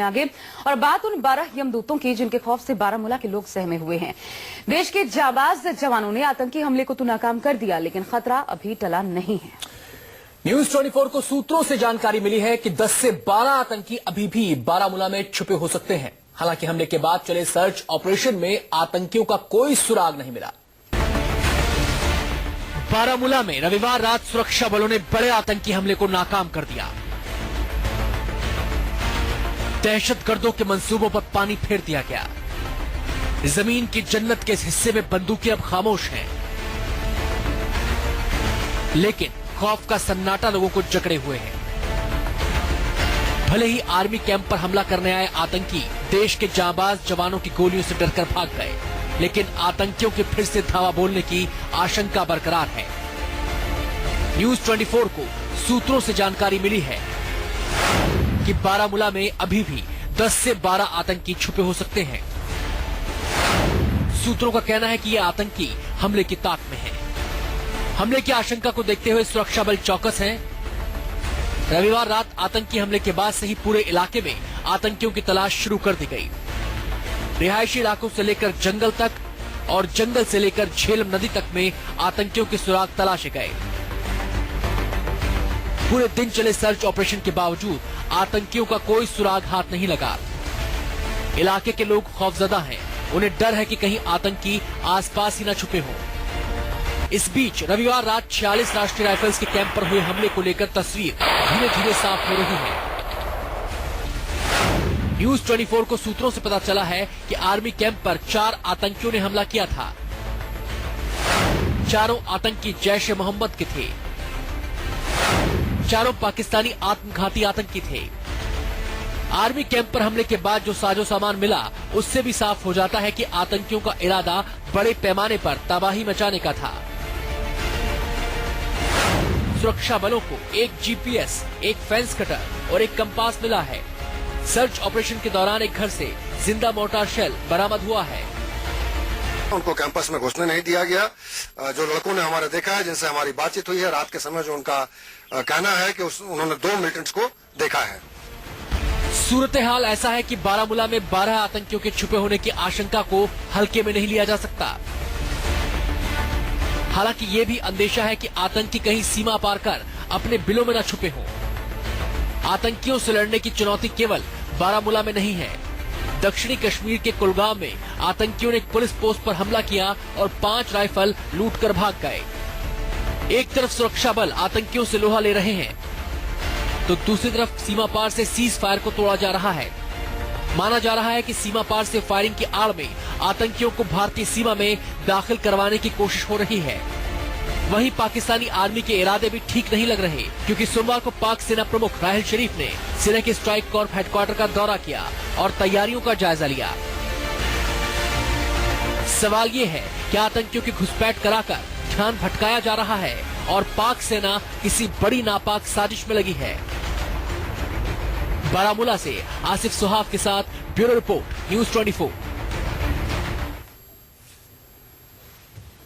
आगे और बात उन 12 यमदूतों की जिनके खौफ से बारामूला के लोग सहमे हुए हैं। देश के जाबाज जवानों ने आतंकी हमले को तो नाकाम कर दिया, लेकिन खतरा अभी टला नहीं है। न्यूज 24 को सूत्रों से जानकारी मिली है कि 10 से 12 आतंकी अभी भी बारामूला में छुपे हो सकते हैं। हालांकि हमले के बाद चले सर्च ऑपरेशन में आतंकियों का कोई सुराग नहीं मिला। बारामूला में रविवार रात सुरक्षा बलों ने बड़े आतंकी हमले को नाकाम कर दिया। दहशतगर्दों के मंसूबों पर पानी फेर दिया गया। जमीन की जन्नत के इस हिस्से में बंदूकें अब खामोश हैं, लेकिन खौफ का सन्नाटा लोगों को जकड़े हुए है। भले ही आर्मी कैंप पर हमला करने आए आतंकी देश के जाबाज जवानों की गोलियों से डरकर भाग गए, लेकिन आतंकियों के फिर से धावा बोलने की आशंका बरकरार है। न्यूज 24 को सूत्रों से जानकारी मिली है कि बारामूला में अभी भी 10 से 12 आतंकी छुपे हो सकते हैं। सूत्रों का कहना है कि ये आतंकी हमले की ताक में हैं। हमले की आशंका को देखते हुए सुरक्षा बल चौकस हैं। रविवार रात आतंकी हमले के बाद से ही पूरे इलाके में आतंकियों की तलाश शुरू कर दी गई। रिहायशी इलाकों से लेकर जंगल तक और जंगल से लेकर झेलम नदी तक में आतंकियों के सुराग तलाशे गए। पूरे दिन चले सर्च ऑपरेशन के बावजूद आतंकियों का कोई सुराग हाथ नहीं लगा। इलाके के लोग खौफजदा हैं। उन्हें डर है कि कहीं आतंकी आसपास ही न छुपे हों। इस बीच रविवार रात 46 राष्ट्रीय राइफल्स के कैंप पर हुए हमले को लेकर तस्वीर धीरे धीरे साफ हो रही है। न्यूज 24 को सूत्रों से पता चला है कि आर्मी कैंप पर 4 आतंकियों ने हमला किया था। चारों आतंकी जैश ए मोहम्मद के थे। चारों पाकिस्तानी आत्मघाती आतंकी थे। आर्मी कैंप पर हमले के बाद जो साजो सामान मिला, उससे भी साफ हो जाता है कि आतंकियों का इरादा बड़े पैमाने पर तबाही मचाने का था। सुरक्षा बलों को एक जीपीएस, एक फेंस कटर और एक कंपास मिला है। सर्च ऑपरेशन के दौरान एक घर से जिंदा मोर्टार शेल बरामद हुआ है। उनको कैंपस में घुसने नहीं दिया गया। जो लड़कों ने हमारे देखा है, जिनसे हमारी बातचीत हुई है रात के समय, जो उनका कहना है कि उन्होंने 2 मिलिटेंट्स को देखा है। सूरत हाल ऐसा है कि बारामूला में 12 आतंकियों के छुपे होने की आशंका को हल्के में नहीं लिया जा सकता। हालांकि ये भी अंदेशा है कि आतंकी कहीं सीमा पार कर अपने बिलों में न छुपे हों। आतंकियों से लड़ने की चुनौती केवल बारामूला में नहीं है। दक्षिणी कश्मीर के कुलगाम में आतंकियों ने एक पुलिस पोस्ट पर हमला किया और 5 राइफल लूटकर भाग गए। एक तरफ सुरक्षा बल आतंकियों से लोहा ले रहे हैं, तो दूसरी तरफ सीमा पार से सीज फायर को तोड़ा जा रहा है। माना जा रहा है कि सीमा पार से फायरिंग की आड़ में आतंकियों को भारतीय सीमा में दाखिल करवाने की कोशिश हो रही है। वहीं पाकिस्तानी आर्मी के इरादे भी ठीक नहीं लग रहे, क्योंकि सोमवार को पाक सेना प्रमुख राहिल शरीफ ने सेना के स्ट्राइक कॉर्प हेडक्वार्टर का दौरा किया और तैयारियों का जायजा लिया। सवाल ये है कि आतंकियों की घुसपैठ कराकर ध्यान भटकाया जा रहा है और पाक सेना किसी बड़ी नापाक साजिश में लगी है। बारामूला से आसिफ सुहाग के साथ ब्यूरो रिपोर्ट, न्यूज 24।